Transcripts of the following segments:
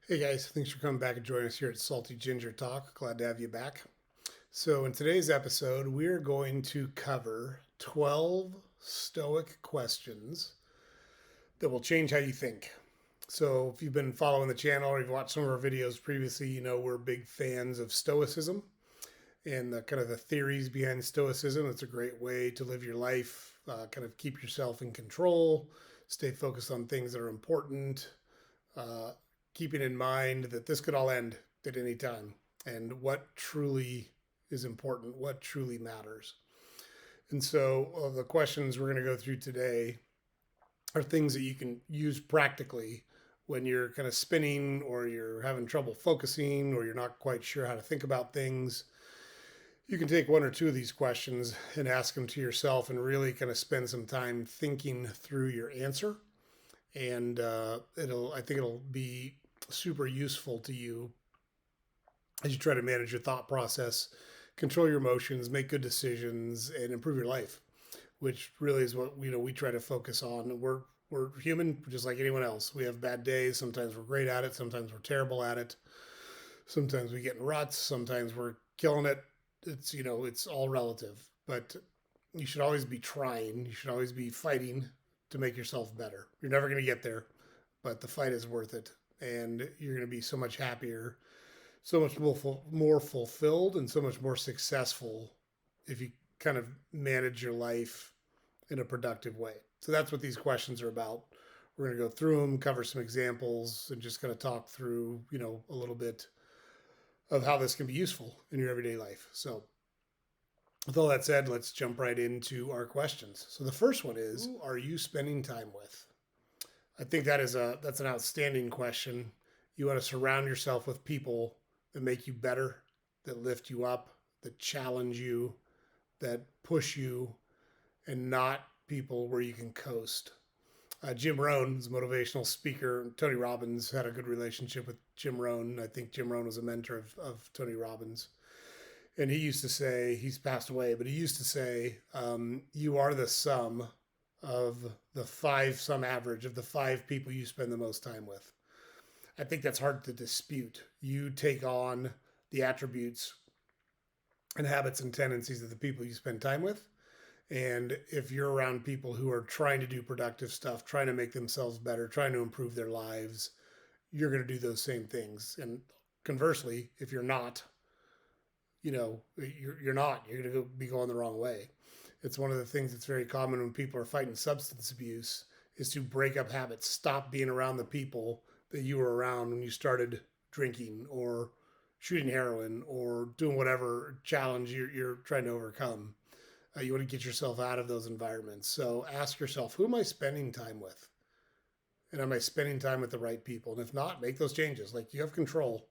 Hey guys, thanks for coming back and joining us here at Salty Ginger Talk. Glad to have you back. So, in today's episode, we're going to cover 12 Stoic questions that will change how you think. So, if you've been following the channel or you've watched some of our videos previously, you know we're big fans of Stoicism and the kind of the theories behind Stoicism. It's a great way to live your life, kind of keep yourself in control, stay focused on things that are important, uh, keeping in mind that this could all end at any time and what truly is important, what truly matters. And so, the questions we're going to go through today are things that you can use practically when you're kind of spinning or you're having trouble focusing or you're not quite sure how to think about things. You can take one or two of these questions and ask them to yourself and really kind of spend some time thinking through your answer. And I think it'll be super useful to you as you try to manage your thought process, control your emotions, make good decisions, and improve your life. Which really is what we try to focus on. We're human, just like anyone else. We have bad days. Sometimes we're great at it. Sometimes we're terrible at it. Sometimes we get in ruts. Sometimes we're killing it. It's all relative. But you should always be trying. You should always be fighting to make yourself better. You're never going to get there, but the fight is worth it, and you're going to be so much happier, so much more fulfilled, and so much more successful if you kind of manage your life in a productive way. So that's what these questions are about. We're going to go through them, cover some examples, and just kind of talk through, a little bit of how this can be useful in your everyday life. So, with all that said, let's jump right into our questions. So the first one is, who are you spending time with? I think that's an outstanding question. You want to surround yourself with people that make you better, that lift you up, that challenge you, that push you, and not people where you can coast. Jim Rohn is a motivational speaker. Tony Robbins had a good relationship with Jim Rohn. I think Jim Rohn was a mentor of Tony Robbins. And he used to say, he's passed away, but he used to say, you are the sum of some average of the five people you spend the most time with. I think that's hard to dispute. You take on the attributes and habits and tendencies of the people you spend time with. And if you're around people who are trying to do productive stuff, trying to make themselves better, trying to improve their lives, you're going to do those same things. And conversely, if you're not, you're not. You're going to be going the wrong way. It's one of the things that's very common when people are fighting substance abuse is to break up habits, stop being around the people that you were around when you started drinking or shooting heroin or doing whatever challenge you're trying to overcome. You want to get yourself out of those environments. So ask yourself, who am I spending time with? And am I spending time with the right people? And if not, make those changes. Like, you have control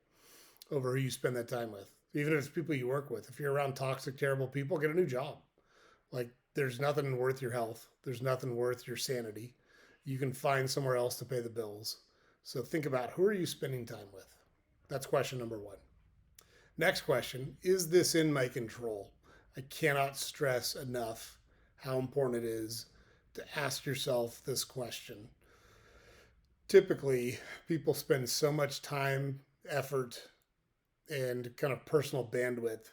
over who you spend that time with. Even if it's people you work with. If you're around toxic, terrible people, get a new job. Like, there's nothing worth your health. There's nothing worth your sanity. You can find somewhere else to pay the bills. So think about, who are you spending time with? That's question number one. Next question, is this in my control? I cannot stress enough how important it is to ask yourself this question. Typically, people spend so much time, effort, and kind of personal bandwidth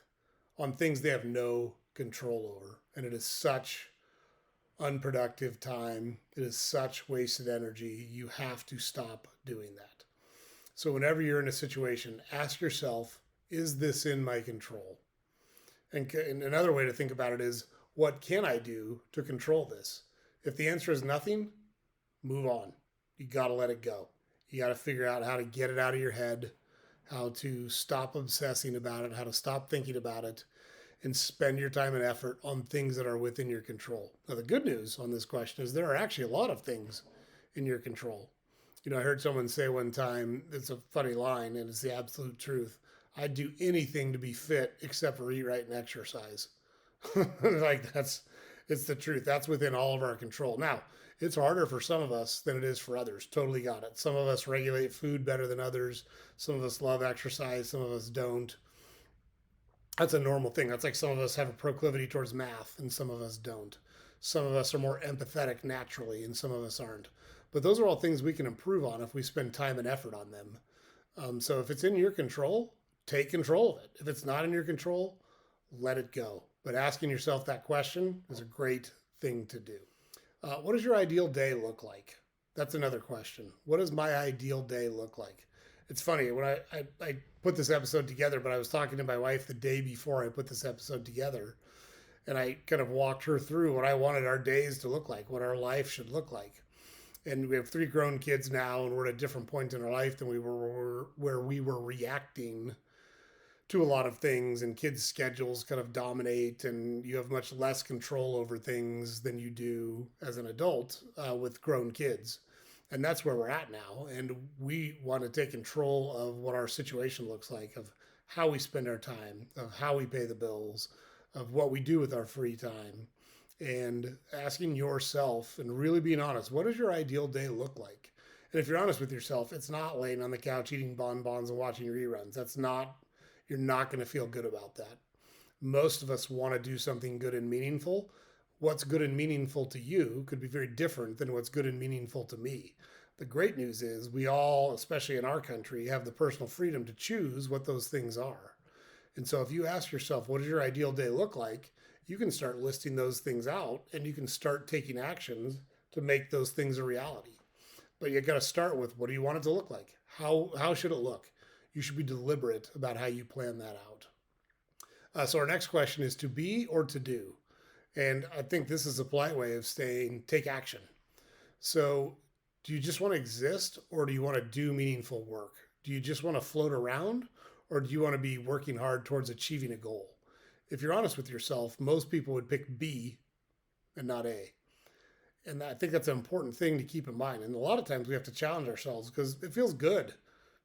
on things they have no control over. And it is such unproductive time. It is such wasted energy. You have to stop doing that. So, whenever you're in a situation, ask yourself, is this in my control? And another way to think about it is, what can I do to control this? If the answer is nothing, move on. You got to let it go. You got to figure out how to get it out of your head, how to stop obsessing about it, how to stop thinking about it, and spend your time and effort on things that are within your control. Now, the good news on this question is there are actually a lot of things in your control. I heard someone say one time, it's a funny line, and it's the absolute truth. I'd do anything to be fit except for eat right and exercise. Like, it's the truth. That's within all of our control. Now, it's harder for some of us than it is for others. Totally got it. Some of us regulate food better than others. Some of us love exercise. Some of us don't. That's a normal thing. That's like some of us have a proclivity towards math and some of us don't. Some of us are more empathetic naturally and some of us aren't. But those are all things we can improve on if we spend time and effort on them. So if it's in your control, take control of it. If it's not in your control, let it go. But asking yourself that question is a great thing to do. What does your ideal day look like? That's another question. What does my ideal day look like? It's funny, when I put this episode together, but I was talking to my wife the day before I put this episode together, and I kind of walked her through what I wanted our days to look like, what our life should look like. And we have 3 grown kids now, and we're at a different point in our life than we were where we were reacting to a lot of things, and kids' schedules kind of dominate, and you have much less control over things than you do as an adult with grown kids. And that's where we're at now. And we want to take control of what our situation looks like, of how we spend our time, of how we pay the bills, of what we do with our free time. And asking yourself and really being honest, what does your ideal day look like? And if you're honest with yourself, it's not laying on the couch eating bonbons and watching reruns. You're not going to feel good about that. Most of us want to do something good and meaningful. What's good and meaningful to you could be very different than what's good and meaningful to me. The great news is we all, especially in our country, have the personal freedom to choose what those things are. And so if you ask yourself, what does your ideal day look like? You can start listing those things out, and you can start taking actions to make those things a reality. But you got to start with, what do you want it to look like? How should it look? You should be deliberate about how you plan that out. So our next question is, to be or to do? And I think this is a polite way of saying, take action. So do you just want to exist, or do you want to do meaningful work? Do you just want to float around, or do you want to be working hard towards achieving a goal? If you're honest with yourself, most people would pick B and not A. And I think that's an important thing to keep in mind. And a lot of times we have to challenge ourselves, because it feels good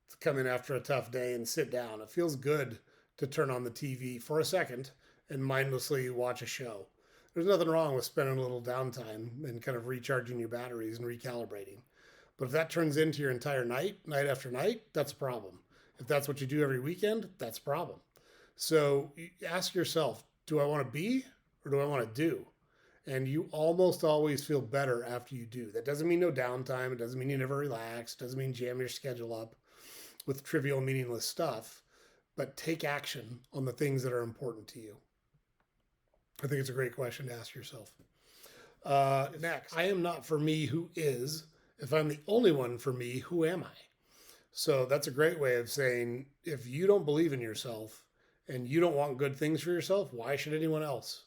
to come in after a tough day and sit down. It feels good to turn on the TV for a second and mindlessly watch a show. There's nothing wrong with spending a little downtime and kind of recharging your batteries and recalibrating. But if that turns into your entire night, night after night, that's a problem. If that's what you do every weekend, that's a problem. So ask yourself, do I want to be, or do I want to do? And you almost always feel better after you do. That doesn't mean no downtime. It doesn't mean you never relax. It doesn't mean jam your schedule up with trivial, meaningless stuff. But take action on the things that are important to you. I think it's a great question to ask yourself. Next, I am not for me who is. If I'm the only one for me, who am I? So that's a great way of saying, if you don't believe in yourself and you don't want good things for yourself, why should anyone else?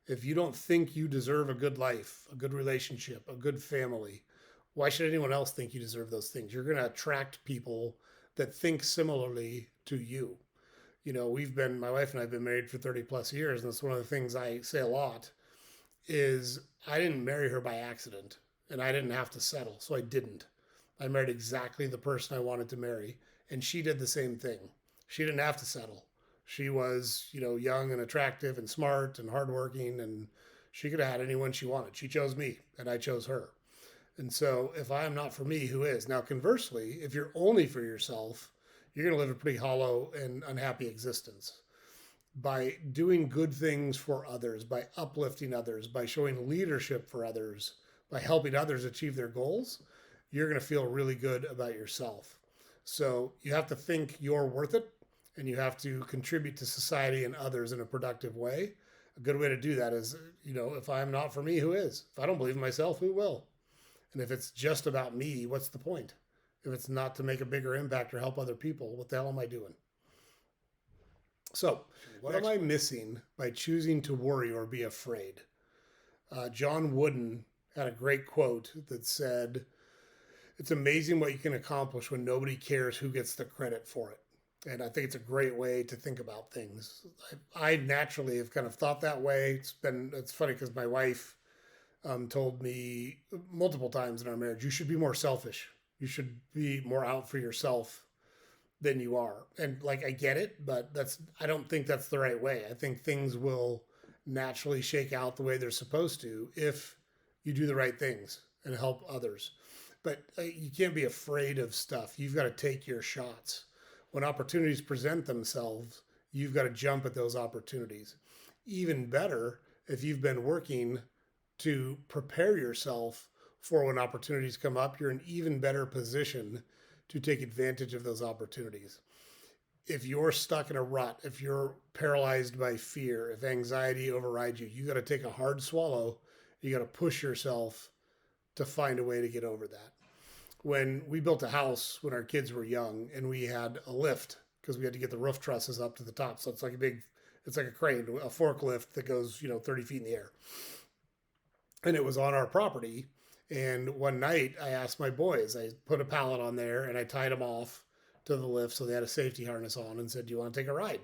If you don't think you deserve a good life, a good relationship, a good family, why should anyone else think you deserve those things? You're going to attract people that think similarly to you. My wife and I have been married for 30 plus years. And that's one of the things I say a lot is, I didn't marry her by accident, and I didn't have to settle. So I didn't. I married exactly the person I wanted to marry. And she did the same thing. She didn't have to settle. She was, young and attractive and smart and hardworking, and she could have had anyone she wanted. She chose me, and I chose her. And so if I am not for me, who is? Now, conversely, if you're only for yourself, you're going to live a pretty hollow and unhappy existence. By doing good things for others, by uplifting others, by showing leadership for others, by helping others achieve their goals, you're going to feel really good about yourself. So you have to think you're worth it, and you have to contribute to society and others in a productive way. A good way to do that is, if I'm not for me, who is? If I don't believe in myself, who will? And if it's just about me, what's the point? If it's not to make a bigger impact or help other people, what the hell am I doing? So what am I missing by choosing to worry or be afraid? John Wooden had a great quote that said, "It's amazing what you can accomplish when nobody cares who gets the credit for it." And I think it's a great way to think about things. I naturally have kind of thought that way. It's funny because my wife told me multiple times in our marriage, you should be more selfish. You should be more out for yourself than you are. And I get it, but I don't think that's the right way. I think things will naturally shake out the way they're supposed to if you do the right things and help others. But you can't be afraid of stuff. You've got to take your shots. When opportunities present themselves, you've got to jump at those opportunities. Even better, if you've been working to prepare yourself for when opportunities come up, you're in even better position to take advantage of those opportunities. If you're stuck in a rut, if you're paralyzed by fear, if anxiety overrides you, you got to take a hard swallow. You got to push yourself to find a way to get over that. When we built a house when our kids were young and we had a lift because we had to get the roof trusses up to the top. So it's like a crane, a forklift that goes, 30 feet in the air. And it was on our property. And one night I asked my boys, I put a pallet on there and I tied them off to the lift so they had a safety harness on and said, "Do you want to take a ride?"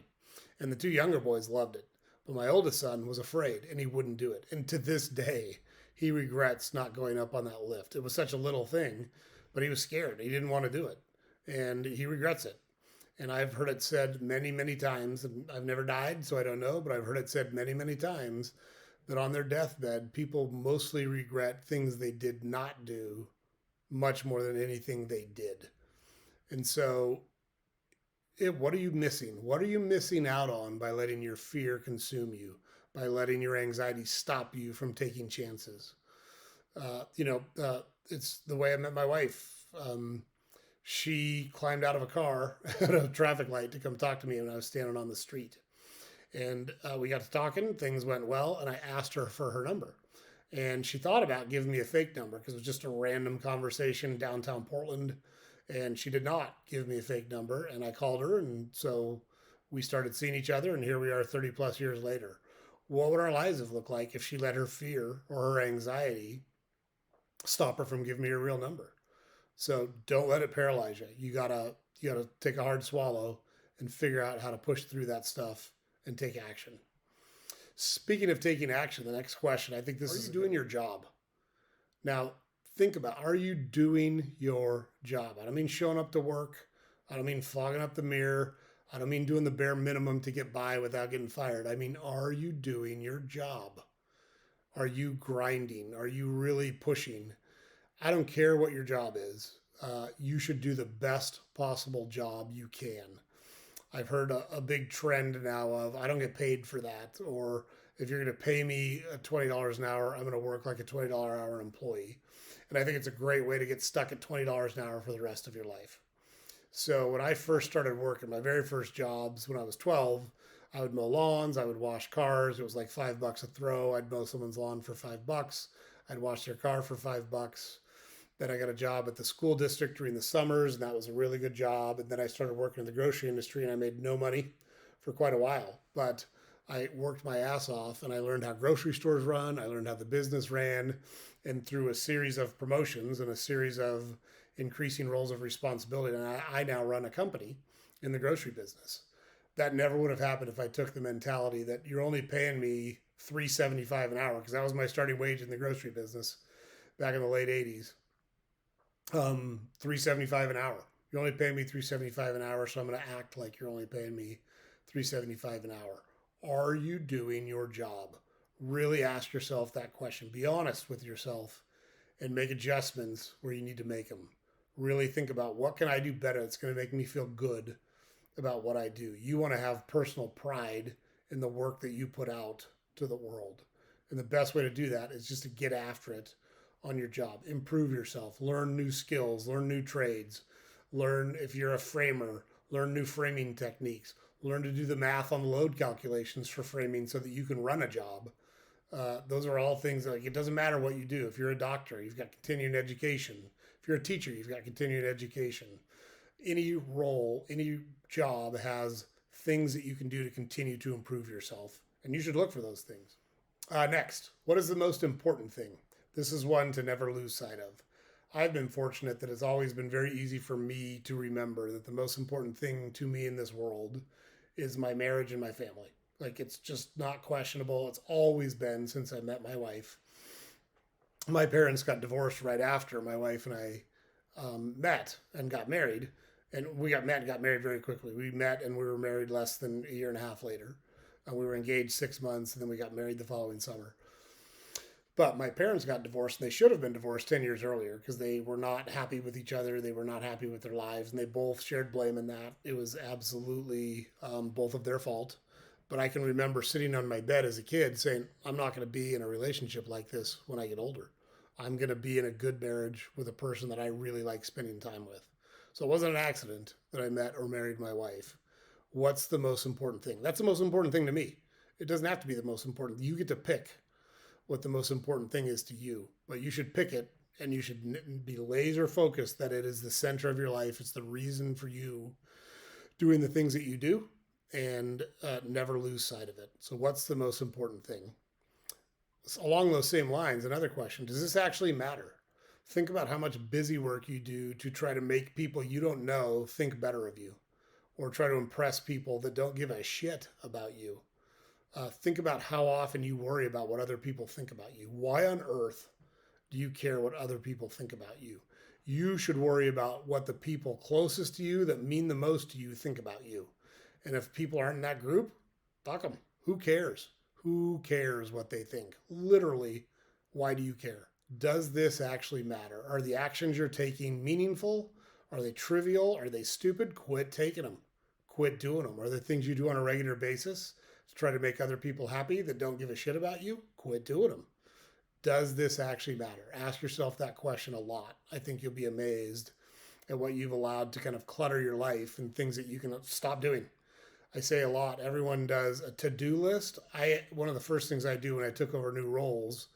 And the two younger boys loved it. But my oldest son was afraid and he wouldn't do it. And to this day, he regrets not going up on that lift. It was such a little thing, but he was scared. He didn't want to do it. And he regrets it. And I've heard it said many, many times, and I've never died, so I don't know, but I've heard it said many, many times that on their deathbed, people mostly regret things they did not do much more than anything they did. And so, what are you missing? What are you missing out on by letting your fear consume you, by letting your anxiety stop you from taking chances? It's the way I met my wife. She climbed out of a car at a traffic light to come talk to me when I was standing on the street. And we got to talking, things went well, and I asked her for her number. And she thought about giving me a fake number because it was just a random conversation in downtown Portland. And she did not give me a fake number. And I called her, and so we started seeing each other, and here we are 30 plus years later. What would our lives have looked like if she let her fear or her anxiety stop her from giving me her real number? So don't let it paralyze you. You gotta take a hard swallow and figure out how to push through that stuff and take action. Speaking of taking action, the next question, I think this is doing your job. Now, think about, are you doing your job? I don't mean showing up to work. I don't mean flogging up the mirror. I don't mean doing the bare minimum to get by without getting fired. I mean, are you doing your job? Are you grinding? Are you really pushing? I don't care what your job is. You should do the best possible job you can. I've heard a big trend now of I don't get paid for that, or if you're going to pay me $20 an hour, I'm going to work like a $20 an hour employee. And I think it's a great way to get stuck at $20 an hour for the rest of your life. So when I first started working, my very first jobs when I was 12, I would mow lawns, I would wash cars. It was like $5 a throw. I'd mow someone's lawn for $5. I'd wash their car for $5. Then I got a job at the school district during the summers, and that was a really good job. And then I started working in the grocery industry, and I made no money for quite a while. But I worked my ass off, and I learned how grocery stores run. I learned how the business ran. And through a series of promotions and a series of increasing roles of responsibility, and I now run a company in the grocery business. That never would have happened if I took the mentality that you're only paying me $3.75 an hour, because that was my starting wage in the grocery business back in the late 80s. $3.75 an hour. You're only paying me $3.75 an hour, so I'm going to act like you're only paying me $3.75 an hour. Are you doing your job? Really ask yourself that question. Be honest with yourself and make adjustments where you need to make them. Really think about, what can I do better that's going to make me feel good about what I do. You want to have personal pride in the work that you put out to the world. And the best way to do that is just to get after it on your job. Improve yourself, learn new skills, learn new trades, learn, if you're a framer, learn new framing techniques, learn to do the math on the load calculations for framing so that you can run a job. Those are all things that, like, it doesn't matter what you do. If you're a doctor, you've got continuing education. If you're a teacher, you've got continuing education. Any role, any job has things that you can do to continue to improve yourself, and you should look for those things. Next, what is the most important thing? This is one to never lose sight of. I've been fortunate that it's always been very easy for me to remember that the most important thing to me in this world is my marriage and my family. Like, it's just not questionable. It's always been since I met my wife. My parents got divorced right after my wife and I met and got married. And we got met and got married very quickly. We met and we were married less than a year and a half later. We were engaged 6 months, and then we got married the following summer. But my parents got divorced, and they should have been divorced 10 years earlier because they were not happy with each other. They were not happy with their lives, and they both shared blame in that. It was absolutely both of their fault. But I can remember sitting on my bed as a kid saying, I'm not going to be in a relationship like this when I get older. I'm going to be in a good marriage with a person that I really like spending time with. So it wasn't an accident that I met or married my wife. What's the most important thing? That's the most important thing to me. It doesn't have to be the most important. You get to pick what the most important thing is to you, but you should pick it and you should be laser focused that it is the center of your life. It's the reason for you doing the things that you do and never lose sight of it. So, what's the most important thing? Along those same lines, another question: does this actually matter? Think about how much busy work you do to try to make people you don't know think better of you or try to impress people that don't give a shit about you. Think about how often you worry about what other people think about you. Why on earth do you care what other people think about you? You should worry about what the people closest to you that mean the most to you think about you. And if people aren't in that group, fuck them. Who cares? Who cares what they think? Literally, why do you care? Does this actually matter? Are the actions you're taking meaningful? Are they trivial? Are they stupid? Quit taking them. Quit doing them. Are there things you do on a regular basis to try to make other people happy that don't give a shit about you? Quit doing them. Does this actually matter? Ask yourself that question a lot. I think you'll be amazed at what you've allowed to kind of clutter your life and things that you can stop doing. I say a lot. Everyone does a to-do list. One of the first things I do when I took over new roles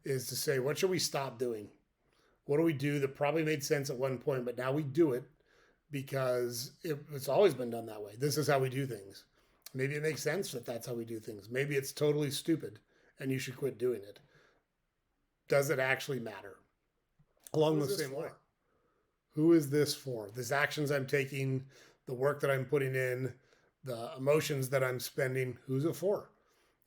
is to say, what should we stop doing? What do we do that probably made sense at one point, but now we do it because it's always been done that way. This is how we do things. Maybe it makes sense that that's how we do things. Maybe it's totally stupid and you should quit doing it. Does it actually matter? Along the same line, who is this for? These actions I'm taking, the work that I'm putting in, the emotions that I'm spending, who's it for?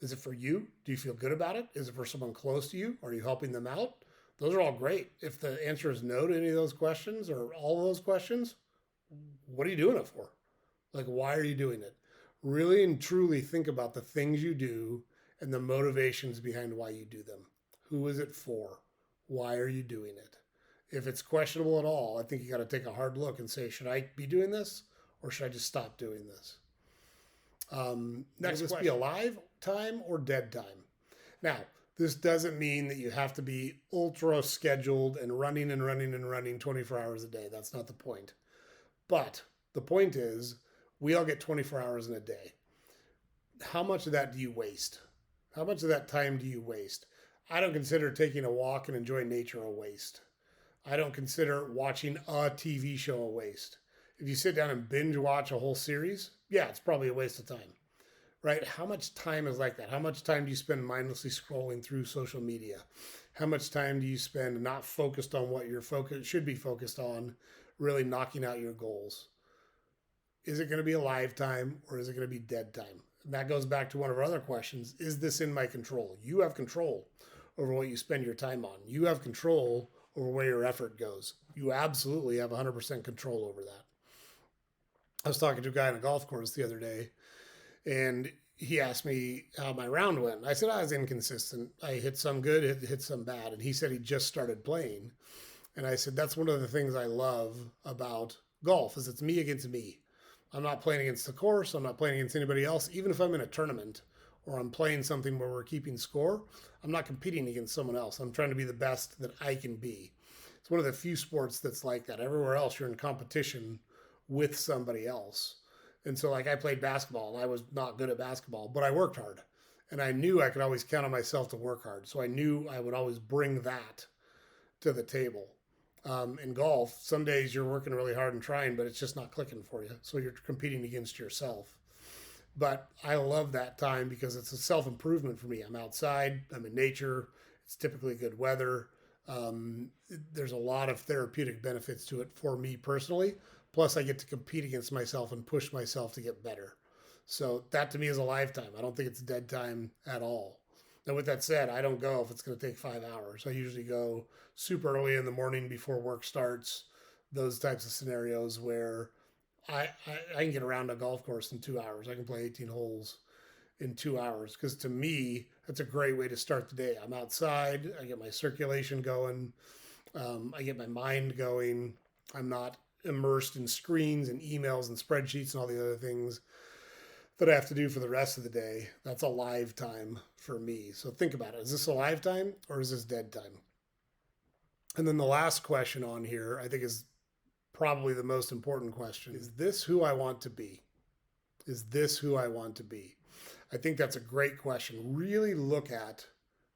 Is it for you? Do you feel good about it? Is it for someone close to you? Are you helping them out? Those are all great. If the answer is no to any of those questions or all of those questions, what are you doing it for? Like, why are you doing it? Really and truly think about the things you do and the motivations behind why you do them. Who is it for? Why are you doing it? If it's questionable at all, I think you got to take a hard look and say, should I be doing this or should I just stop doing this? Next, will this be a live time or dead time? Now, this doesn't mean that you have to be ultra scheduled and running and running and running 24 hours a day. That's not the point. But the point is, we all get 24 hours in a day. How much of that do you waste? How much of that time do you waste? I don't consider taking a walk and enjoying nature a waste. I don't consider watching a TV show a waste. If you sit down and binge watch a whole series, yeah, it's probably a waste of time, right? How much time is like that? How much time do you spend mindlessly scrolling through social media? How much time do you spend not focused on what your focus should be focused on, really knocking out your goals? Is it going to be a live time or is it going to be dead time? And that goes back to one of our other questions. Is this in my control? You have control over what you spend your time on. You have control over where your effort goes. You absolutely have 100% control over that. I was talking to a guy on a golf course the other day, and he asked me how my round went. I said I was inconsistent. I hit some good, hit some bad. And he said he just started playing. And I said, that's one of the things I love about golf is it's me against me. I'm not playing against the course. I'm not playing against anybody else. Even if I'm in a tournament or I'm playing something where we're keeping score, I'm not competing against someone else. I'm trying to be the best that I can be. It's one of the few sports that's like that. Everywhere else, you're in competition with somebody else. And so, like, I played basketball and I was not good at basketball, but I worked hard. And I knew I could always count on myself to work hard. So I knew I would always bring that to the table. In golf, some days you're working really hard and trying, but it's just not clicking for you. So you're competing against yourself. But I love that time because it's a self improvement for me. I'm outside, I'm in nature, it's typically good weather. There's a lot of therapeutic benefits to it for me personally. Plus, I get to compete against myself and push myself to get better. So that to me is a lifetime. I don't think it's dead time at all. Now, with that said, I don't go if it's going to take 5 hours. I usually go super early in the morning before work starts. Those types of scenarios where I can get around a golf course in 2 hours. I can play 18 holes in 2 hours because to me, that's a great way to start the day. I'm outside. I get my circulation going. I get my mind going. I'm not immersed in screens and emails and spreadsheets and all the other things that I have to do for the rest of the day. That's a live time for me. So think about it. Is this a live time or is this dead time? And then the last question on here, I think is probably the most important question. Is this who I want to be? Is this who I want to be? I think that's a great question. Really look at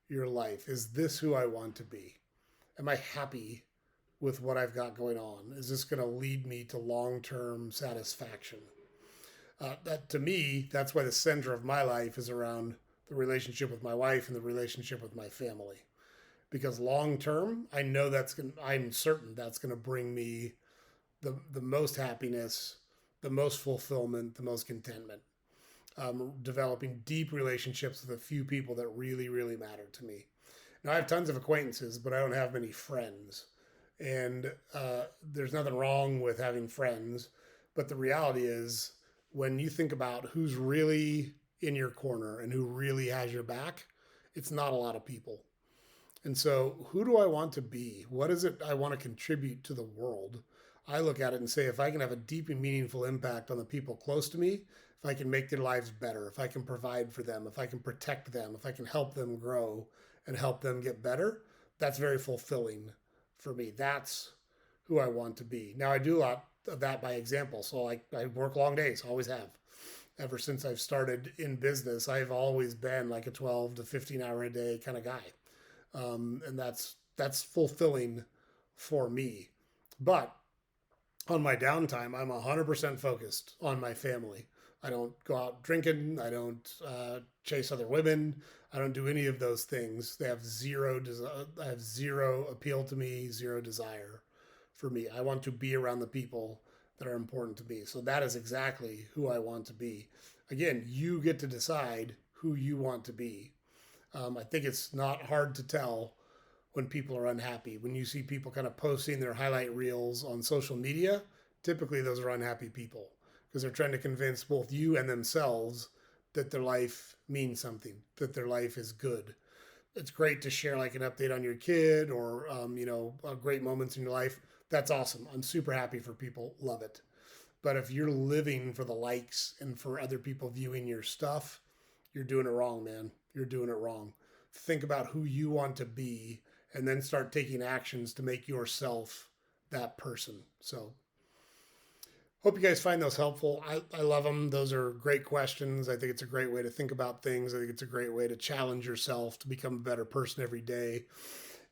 your life. Is this who I want to be? Am I happy with what I've got going on? Is this going to lead me to long-term satisfaction? That to me, that's why the center of my life is around the relationship with my wife and the relationship with my family. Because long term, I'm certain that's gonna bring me the most happiness, the most fulfillment, the most contentment. Developing deep relationships with a few people that really, really matter to me. Now I have tons of acquaintances, but I don't have many friends. And there's nothing wrong with having friends, but the reality is when you think about who's really in your corner and who really has your back, it's not a lot of people. And so, who do I want to be? What is it I want to contribute to the world? I look at it and say, if I can have a deep and meaningful impact on the people close to me, if I can make their lives better, if I can provide for them, if I can protect them, if I can help them grow and help them get better, that's very fulfilling for me. That's who I want to be. Now, I do a lot of that by example. So, I work long days, always have. Ever since I've started in business, I've always been like a 12 to 15 hour a day kind of guy. And that's fulfilling for me. But on my downtime, I'm 100% focused on my family. I don't go out drinking. I don't chase other women. I don't do any of those things. They have I have zero appeal to me, zero desire for me. I want to be around the people that are important to me. So that is exactly who I want to be. Again, you get to decide who you want to be. I think it's not hard to tell when people are unhappy. When you see people kind of posting their highlight reels on social media, typically those are unhappy people because they're trying to convince both you and themselves that their life means something, that their life is good. It's great to share like an update on your kid or, great moments in your life. That's awesome. I'm super happy for people. Love it. But if you're living for the likes and for other people viewing your stuff, you're doing it wrong, man. You're doing it wrong. Think about who you want to be and then start taking actions to make yourself that person. So, hope you guys find those helpful. I love them. Those are great questions. I think it's a great way to think about things. I think it's a great way to challenge yourself to become a better person every day.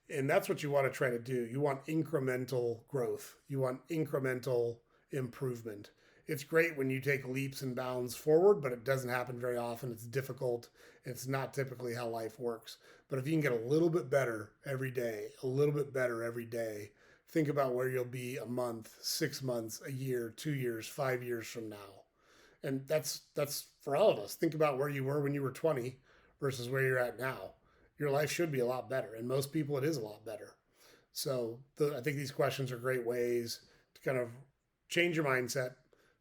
And that's what you want to try to do. You want incremental growth, you want incremental improvement. It's great when you take leaps and bounds forward, but it doesn't happen very often. It's difficult. It's not typically how life works. But if you can get a little bit better every day, a little bit better every day, think about where you'll be a month, 6 months, a year, 2 years, 5 years from now. And that's for all of us. Think about where you were when you were 20 versus where you're at now. Your life should be a lot better. And most people, it is a lot better. So I think these questions are great ways to kind of change your mindset,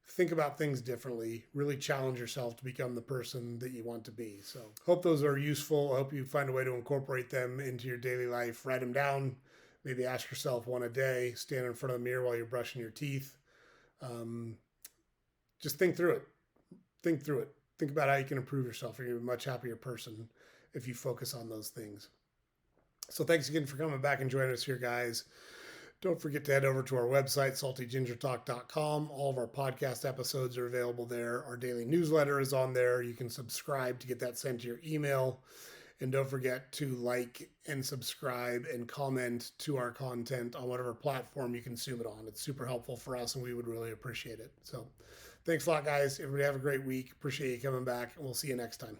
think about things differently, really challenge yourself to become the person that you want to be. So hope those are useful. I hope you find a way to incorporate them into your daily life. Write them down. Maybe ask yourself one a day. Stand in front of the mirror while you're brushing your teeth. Just think through it. Think through it. Think about how you can improve yourself. You're a much happier person if you focus on those things. So thanks again for coming back and joining us here, guys. Don't forget to head over to our website, saltygingertalk.com. All of our podcast episodes are available there. Our daily newsletter is on there. You can subscribe to get that sent to your email. And don't forget to like and subscribe and comment to our content on whatever platform you consume it on. It's super helpful for us, and we would really appreciate it. So thanks a lot, guys. Everybody have a great week. Appreciate you coming back, and we'll see you next time.